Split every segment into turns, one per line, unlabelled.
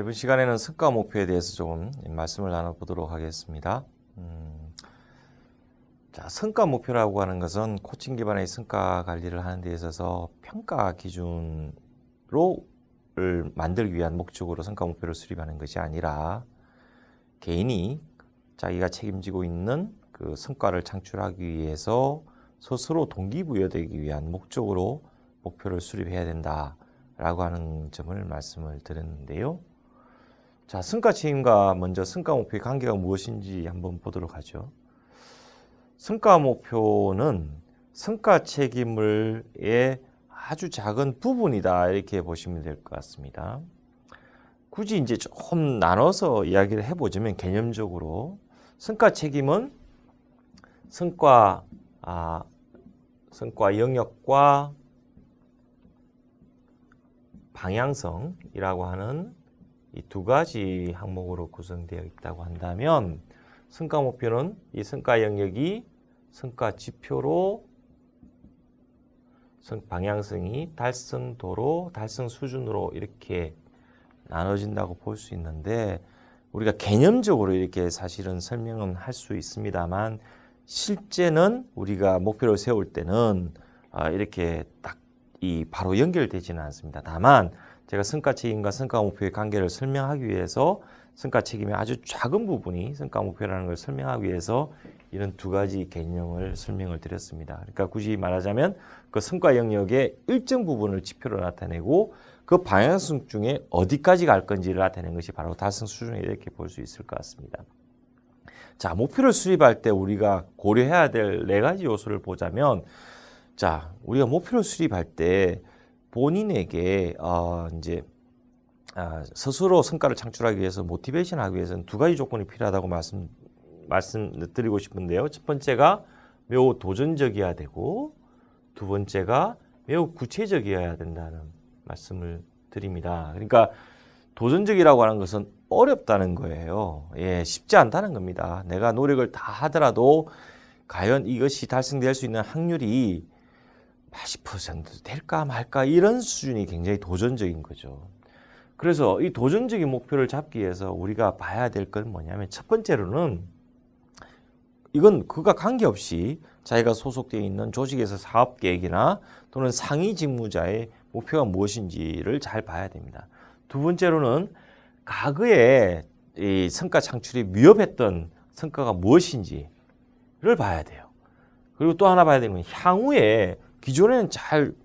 이번 시간에는 성과 목표에 대해서 조금 말씀을 나눠보도록 하겠습니다. 자, 성과 목표라고 하는 것은 코칭 기반의 성과 관리를 하는 데 있어서 평가 기준을 만들기 위한 목적으로 성과 목표를 수립하는 것이 아니라 개인이 자기가 책임지고 있는 그 성과를 창출하기 위해서 스스로 동기부여되기 위한 목적으로 목표를 수립해야 된다라고 하는 점을 말씀을 드렸는데요. 자, 성과 책임과 먼저 성과 목표의 관계가 무엇인지 한번 보도록 하죠. 성과 목표는 성과 책임의 아주 작은 부분이다, 이렇게 보시면 될 것 같습니다. 굳이 이제 조금 나눠서 이야기를 해보자면 개념적으로 성과 책임은 성과 영역과 방향성이라고 하는 이 두 가지 항목으로 구성되어 있다고 한다면, 성과 목표는 이 성과 영역이 성과 지표로 방향성이 달성도로, 달성 수준으로 이렇게 나눠진다고 볼 수 있는데, 우리가 개념적으로 이렇게 사실은 설명은 할 수 있습니다만, 실제는 우리가 목표를 세울 때는 이렇게 딱 바로 연결되지는 않습니다. 다만 제가 성과 책임과 성과 목표의 관계를 설명하기 위해서, 성과 책임의 아주 작은 부분이 성과 목표라는 걸 설명하기 위해서 이런 두 가지 개념을 설명을 드렸습니다. 그러니까 굳이 말하자면 그 성과 영역의 일정 부분을 지표로 나타내고 그 방향성 중에 어디까지 갈 건지를 나타내는 것이 바로 달성 수준이다, 이렇게 볼 수 있을 것 같습니다. 자, 목표를 수립할 때 우리가 고려해야 될 네 가지 요소를 보자면, 자, 우리가 목표를 수립할 때 본인에게 스스로 성과를 창출하기 위해서, 모티베이션 하기 위해서는 두 가지 조건이 필요하다고 말씀드리고 싶은데요. 첫 번째가 매우 도전적이어야 되고, 두 번째가 매우 구체적이어야 된다는 말씀을 드립니다. 그러니까 도전적이라고 하는 것은 어렵다는 거예요. 예, 쉽지 않다는 겁니다. 내가 노력을 다 하더라도 과연 이것이 달성될 수 있는 확률이 80% 될까 말까, 이런 수준이 굉장히 도전적인 거죠. 그래서 이 도전적인 목표를 잡기 위해서 우리가 봐야 될 건 뭐냐면, 첫 번째로는 이건 그가 관계없이 자기가 소속되어 있는 조직에서 사업 계획이나 또는 상위 직무자의 목표가 무엇인지를 잘 봐야 됩니다. 두 번째로는 과거에 이 성과 창출이 위협했던 성과가 무엇인지를 봐야 돼요. 그리고 또 하나 봐야 되는 건, 향후에 기존에는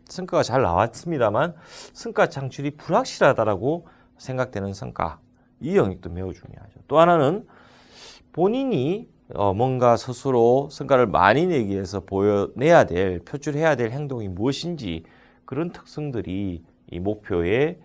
성과가 잘 나왔습니다만 성과 창출이 불확실하다라고 생각되는 성과, 이 영역도 매우 중요하죠. 또 하나는 본인이 뭔가 스스로 성과를 많이 내기 위해서 보여내야 될, 표출해야 될 행동이 무엇인지, 그런 특성들이 이 목표에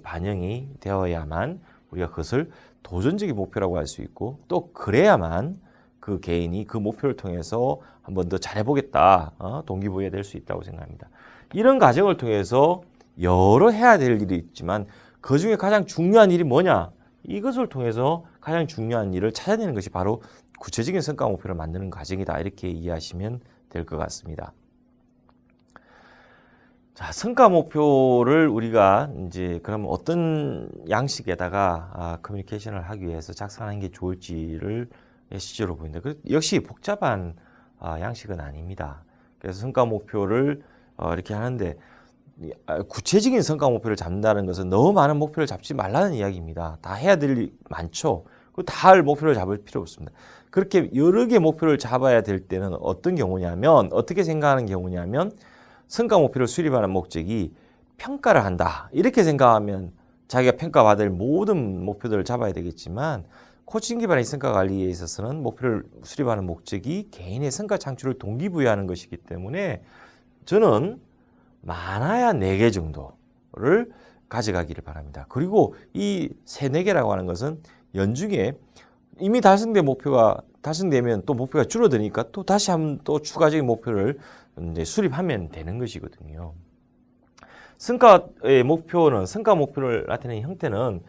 반영이 되어야만 우리가 그것을 도전적인 목표라고 할 수 있고, 또 그래야만 그 개인이 그 목표를 통해서 한 번 더 잘해보겠다, 동기부여 될 수 있다고 생각합니다. 이런 과정을 통해서 여러 해야 될 일이 있지만 그 중에 가장 중요한 일이 뭐냐, 이것을 통해서 가장 중요한 일을 찾아내는 것이 바로 구체적인 성과 목표를 만드는 과정이다, 이렇게 이해하시면 될 것 같습니다. 자, 성과 목표를 우리가 이제 그럼 어떤 양식에다가 커뮤니케이션을 하기 위해서 작성하는 게 좋을지를 시제로 보인다. 역시 복잡한 양식은 아닙니다. 그래서 성과 목표를 이렇게 하는데, 구체적인 성과 목표를 잡는다는 것은 너무 많은 목표를 잡지 말라는 이야기입니다. 다 해야 될 일이 많죠. 다 할 목표를 잡을 필요 없습니다. 그렇게 여러 개 목표를 잡아야 될 때는 어떤 경우냐면, 어떻게 생각하는 경우냐면, 성과 목표를 수립하는 목적이 평가를 한다, 이렇게 생각하면 자기가 평가받을 모든 목표들을 잡아야 되겠지만, 코칭 기반의 성과 관리에 있어서는 목표를 수립하는 목적이 개인의 성과 창출을 동기부여하는 것이기 때문에 저는 많아야 4개 정도를 가져가기를 바랍니다. 그리고 이 4개라고 하는 것은 연중에 이미 달성된 목표가 달성되면 또 목표가 줄어드니까 또 다시 한번 또 추가적인 목표를 이제 수립하면 되는 것이거든요. 성과의 목표는, 성과 목표를 나타내는 형태는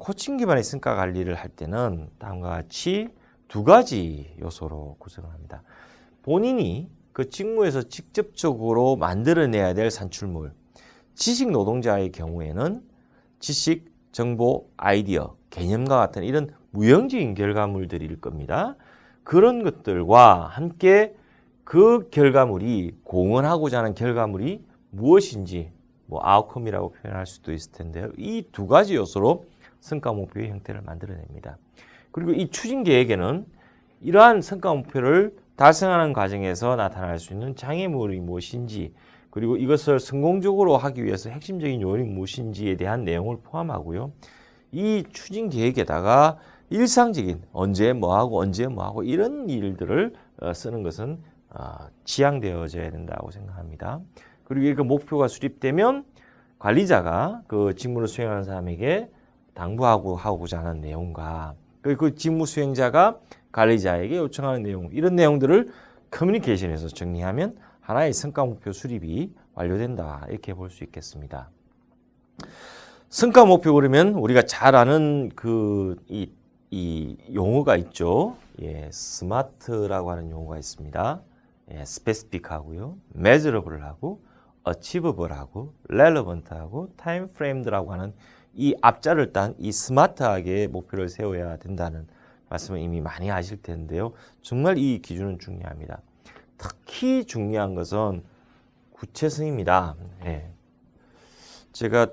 코칭 기반의 성과 관리를 할 때는 다음과 같이 두 가지 요소로 구성을 합니다. 본인이 그 직무에서 직접적으로 만들어내야 될 산출물, 지식 노동자의 경우에는 지식 정보, 아이디어, 개념과 같은 이런 무형적인 결과물들일 겁니다. 그런 것들과 함께 그 결과물이 공헌하고자 하는 결과물이 무엇인지 뭐 아웃컴이라고 표현할 수도 있을 텐데요. 이 두 가지 요소로 성과 목표의 형태를 만들어냅니다. 그리고 이 추진 계획에는 이러한 성과 목표를 달성하는 과정에서 나타날 수 있는 장애물이 무엇인지, 그리고 이것을 성공적으로 하기 위해서 핵심적인 요인이 무엇인지에 대한 내용을 포함하고요. 이 추진 계획에다가 일상적인 언제 뭐하고 이런 일들을 쓰는 것은 지향되어져야 된다고 생각합니다. 그리고 그 목표가 수립되면 관리자가 그 직무를 수행하는 사람에게 당부하고자 하는 내용과 그 직무 수행자가 관리자에게 요청하는 내용, 이런 내용들을 커뮤니케이션에서 정리하면 하나의 성과 목표 수립이 완료된다, 이렇게 볼 수 있겠습니다. 성과 목표 그러면 우리가 잘 아는 이 용어가 있죠. 예, 스마트라고 하는 용어가 있습니다. 예, 스페시픽하고요, measurable하고, achievable하고, relevant하고, time frame드라고 하는 이 앞자를 딴 이 스마트하게 목표를 세워야 된다는 말씀을 이미 많이 아실 텐데요. 정말 이 기준은 중요합니다. 특히 중요한 것은 구체성입니다. 예. 제가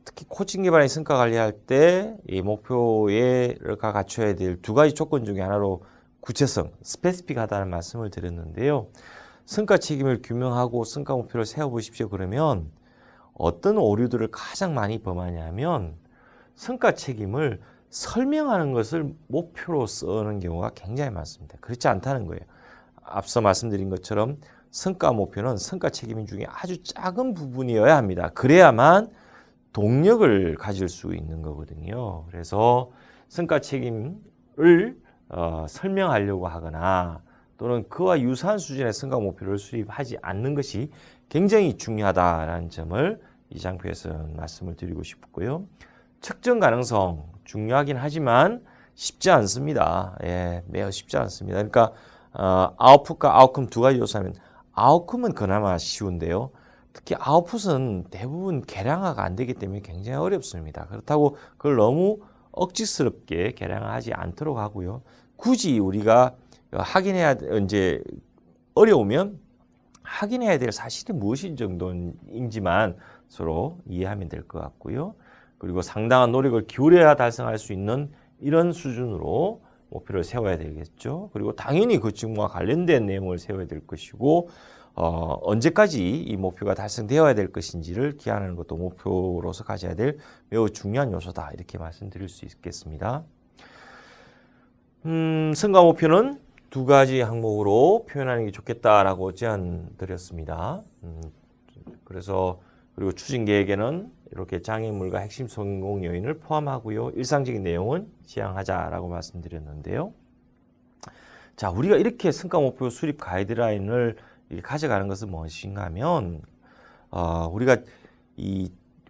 특히 코칭 기반의 성과 관리할 때 이 목표가 갖춰야 될 두 가지 조건 중에 하나로 구체성, 스페시픽하다는 말씀을 드렸는데요. 성과 책임을 규명하고 성과 목표를 세워보십시오. 그러면 어떤 오류들을 가장 많이 범하냐면 성과 책임을 설명하는 것을 목표로 쓰는 경우가 굉장히 많습니다. 그렇지 않다는 거예요. 앞서 말씀드린 것처럼 성과 목표는 성과 책임 중에 아주 작은 부분이어야 합니다. 그래야만 동력을 가질 수 있는 거거든요. 그래서 성과 책임을 설명하려고 하거나 또는 그와 유사한 수준의 성과 목표를 수립하지 않는 것이 굉장히 중요하다는 점을 이 장표에서는 말씀을 드리고 싶고요. 측정 가능성 중요하긴 하지만 쉽지 않습니다. 예, 매우 쉽지 않습니다. 그러니까 아웃풋과 아웃컴 두 가지 요소하면 아웃컴은 그나마 쉬운데요. 특히 아웃풋은 대부분 계량화가 안 되기 때문에 굉장히 어렵습니다. 그렇다고 그걸 너무 억지스럽게 계량화하지 않도록 하고요. 굳이 우리가 확인해야 이제 어려우면 확인해야 될 사실이 무엇인 정도인지만 서로 이해하면 될 것 같고요. 그리고 상당한 노력을 기울여야 달성할 수 있는 이런 수준으로 목표를 세워야 되겠죠. 그리고 당연히 그 직무와 관련된 내용을 세워야 될 것이고 언제까지 이 목표가 달성되어야 될 것인지를 기한하는 것도 목표로서 가져야 될 매우 중요한 요소다, 이렇게 말씀드릴 수 있겠습니다. 성과 목표는 두 가지 항목으로 표현하는 게 좋겠다라고 제안 드렸습니다. 그리고 추진 계획에는 이렇게 장애물과 핵심 성공 요인을 포함하고요. 일상적인 내용은 지향하자라고 말씀드렸는데요. 자, 우리가 이렇게 성과 목표 수립 가이드라인을 가져가는 것은 무엇인가 하면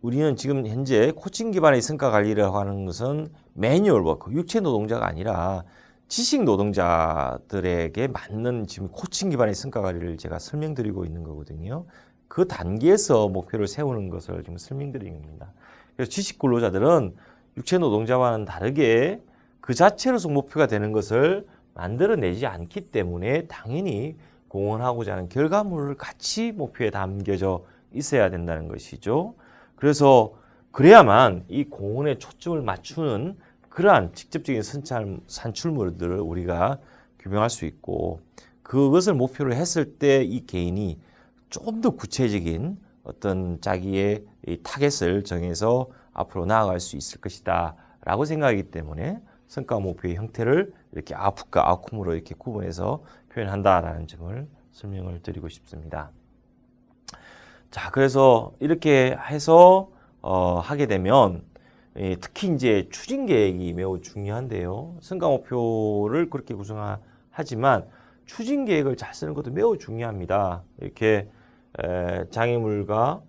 우리는 지금 현재 코칭 기반의 성과 관리를 하는 것은 매뉴얼 워크, 육체 노동자가 아니라 지식 노동자들에게 맞는 지금 코칭 기반의 성과 관리를 제가 설명드리고 있는 거거든요. 그 단계에서 목표를 세우는 것을 지금 설명드리는 겁니다. 그래서 지식 근로자들은 육체 노동자와는 다르게 그 자체로서 목표가 되는 것을 만들어내지 않기 때문에 당연히 공헌하고자 하는 결과물을 같이 목표에 담겨져 있어야 된다는 것이죠. 그래서 그래야만 이 공헌에 초점을 맞추는 그러한 직접적인 산출물들을 우리가 규명할 수 있고, 그것을 목표로 했을 때 이 개인이 조금 더 구체적인 어떤 자기의 이 타겟을 정해서 앞으로 나아갈 수 있을 것이다 라고 생각하기 때문에 성과 목표의 형태를 이렇게 아웃풋과 아웃컴으로 이렇게 구분해서 표현한다라는 점을 설명을 드리고 싶습니다. 자, 그래서 이렇게 해서 하게 되면 특히 이제 추진 계획이 매우 중요한데요. 성과 목표를 그렇게 구성하지만 추진 계획을 잘 쓰는 것도 매우 중요합니다. 이렇게 장애물과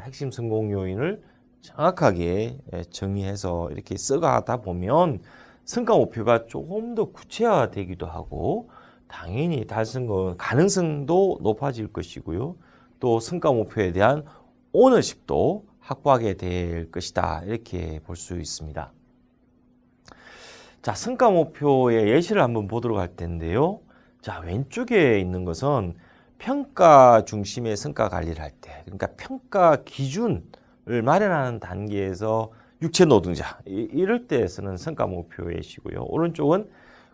핵심 성공 요인을 정확하게 정의해서 이렇게 써가다 보면 성과 목표가 조금 더 구체화되기도 하고 당연히 달성 가능성도 높아질 것이고요. 또 성과 목표에 대한 오너십도 확보하게 될 것이다. 이렇게 볼 수 있습니다. 자, 성과 목표의 예시를 한번 보도록 할 텐데요. 자, 왼쪽에 있는 것은 평가 중심의 성과 관리를 할 때, 그러니까 평가 기준을 마련하는 단계에서 육체 노동자, 이럴 때 쓰는 성과 목표 예시고요. 오른쪽은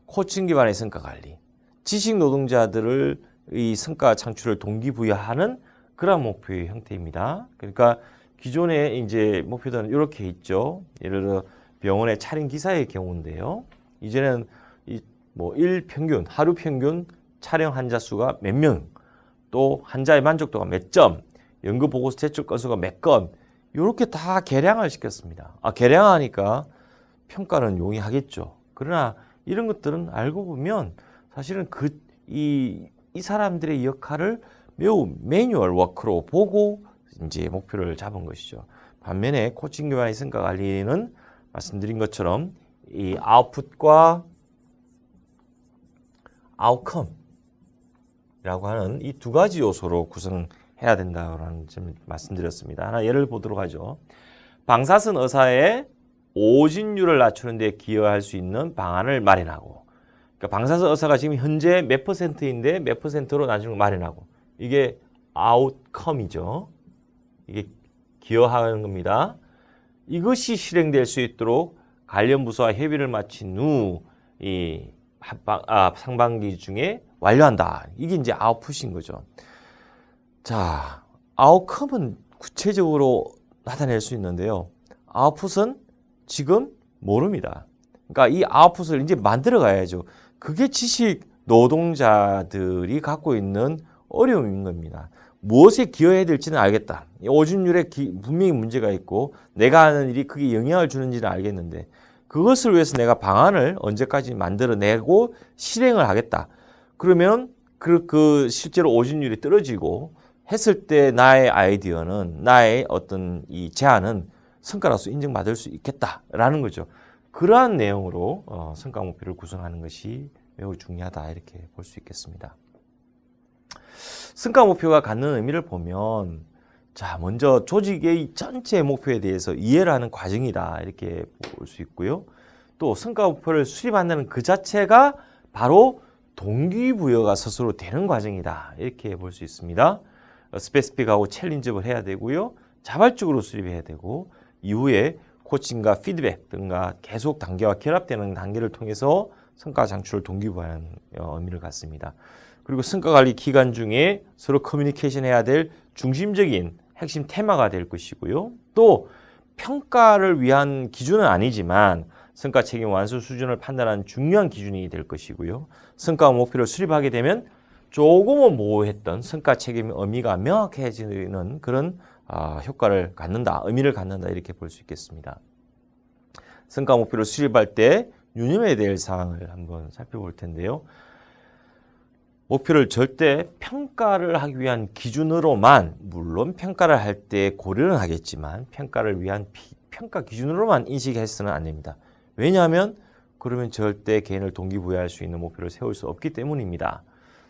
코칭 기반의 성과 관리, 지식 노동자들을 이 성과 창출을 동기부여하는 그런 목표의 형태입니다. 그러니까 기존에 이제 목표들은 이렇게 있죠. 예를 들어 병원의 차림 기사의 경우인데요. 이제는 일 평균, 하루 평균 촬영 환자 수가 몇 명, 또 환자의 만족도가 몇 점, 연구 보고서 제출 건수가 몇 건, 이렇게 다 계량을 시켰습니다. 계량하니까 평가는 용이하겠죠. 그러나 이런 것들은 알고 보면 사실은 이 사람들의 역할을 매우 매뉴얼 워크로 보고 이제 목표를 잡은 것이죠. 반면에 코칭 기반의 성과 관리는 말씀드린 것처럼 이 아웃풋과 아웃컴이라고 하는 이 두 가지 요소로 구성해야 된다는 점을 말씀드렸습니다. 하나 예를 보도록 하죠. 방사선 의사의 오진율을 낮추는 데 기여할 수 있는 방안을 마련하고, 그러니까 방사선 의사가 지금 현재 몇 %인데 몇 %로 낮추는 걸 마련하고, 이게 아웃컴이죠. 이게 기여하는 겁니다. 이것이 실행될 수 있도록 관련 부서와 협의를 마친 후 이 상반기 중에 완료한다. 이게 이제 아웃풋인 거죠. 자, 아웃컴은 구체적으로 나타낼 수 있는데요. 아웃풋은 지금 모릅니다. 그러니까 이 아웃풋을 이제 만들어 가야죠. 그게 지식 노동자들이 갖고 있는 어려움인 겁니다. 무엇에 기여해야 될지는 알겠다. 오진율에 분명히 문제가 있고 내가 하는 일이 크게 영향을 주는지는 알겠는데 그것을 위해서 내가 방안을 언제까지 만들어내고 실행을 하겠다. 그러면 그 실제로 오진율이 떨어지고 했을 때 나의 아이디어는, 나의 어떤 이 제안은 성과로서 인정받을 수 있겠다라는 거죠. 그러한 내용으로 성과 목표를 구성하는 것이 매우 중요하다, 이렇게 볼 수 있겠습니다. 성과 목표가 갖는 의미를 보면, 자, 먼저 조직의 전체 목표에 대해서 이해를 하는 과정이다, 이렇게 볼 수 있고요. 또 성과 목표를 수립한다는 그 자체가 바로 동기부여가 스스로 되는 과정이다, 이렇게 볼 수 있습니다. 스페시픽하고 챌린지를 해야 되고요. 자발적으로 수립해야 되고, 이후에 코칭과 피드백 등과 계속 단계와 결합되는 단계를 통해서 성과 창출을 동기부여하는 의미를 갖습니다. 그리고 성과관리 기간 중에 서로 커뮤니케이션 해야 될 중심적인 핵심 테마가 될 것이고요. 또 평가를 위한 기준은 아니지만 성과 책임 완수 수준을 판단하는 중요한 기준이 될 것이고요. 성과 목표를 수립하게 되면 조금은 모호했던 성과 책임의 의미가 명확해지는 그런 효과를 갖는다, 의미를 갖는다, 이렇게 볼 수 있겠습니다. 성과 목표를 수립할 때 유념해야 될 사항을 한번 살펴볼 텐데요. 목표를 절대 평가를 하기 위한 기준으로만, 물론 평가를 할 때 고려는 하겠지만 평가를 위한 평가 기준으로만 인식해서는 안 됩니다. 왜냐하면 그러면 절대 개인을 동기부여할 수 있는 목표를 세울 수 없기 때문입니다.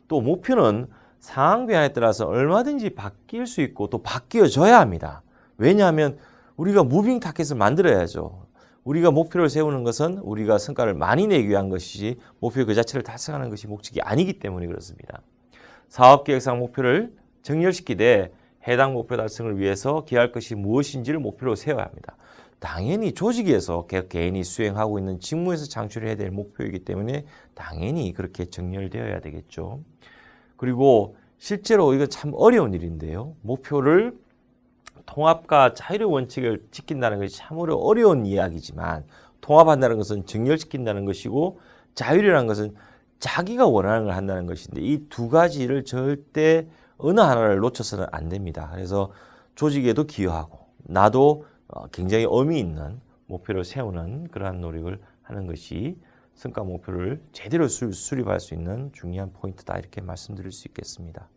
또 목표는 상황 변화에 따라서 얼마든지 바뀔 수 있고 또 바뀌어져야 합니다. 왜냐하면 우리가 무빙 타켓을 만들어야죠. 우리가 목표를 세우는 것은 우리가 성과를 많이 내기 위한 것이지 목표 그 자체를 달성하는 것이 목적이 아니기 때문에 그렇습니다. 사업계획상 목표를 정렬시키되 해당 목표 달성을 위해서 기여할 것이 무엇인지를 목표로 세워야 합니다. 당연히 조직에서 개인이 수행하고 있는 직무에서 창출해야 될 목표이기 때문에 당연히 그렇게 정렬되어야 되겠죠. 그리고 실제로 이건 참 어려운 일인데요. 목표를 통합과 자율의 원칙을 지킨다는 것이 참으로 어려운 이야기지만, 통합한다는 것은 정렬시킨다는 것이고 자율이라는 것은 자기가 원하는 걸 한다는 것인데, 이 두 가지를 절대 어느 하나를 놓쳐서는 안 됩니다. 그래서 조직에도 기여하고 나도 굉장히 의미 있는 목표를 세우는 그러한 노력을 하는 것이 성과 목표를 제대로 수립할 수 있는 중요한 포인트다, 이렇게 말씀드릴 수 있겠습니다.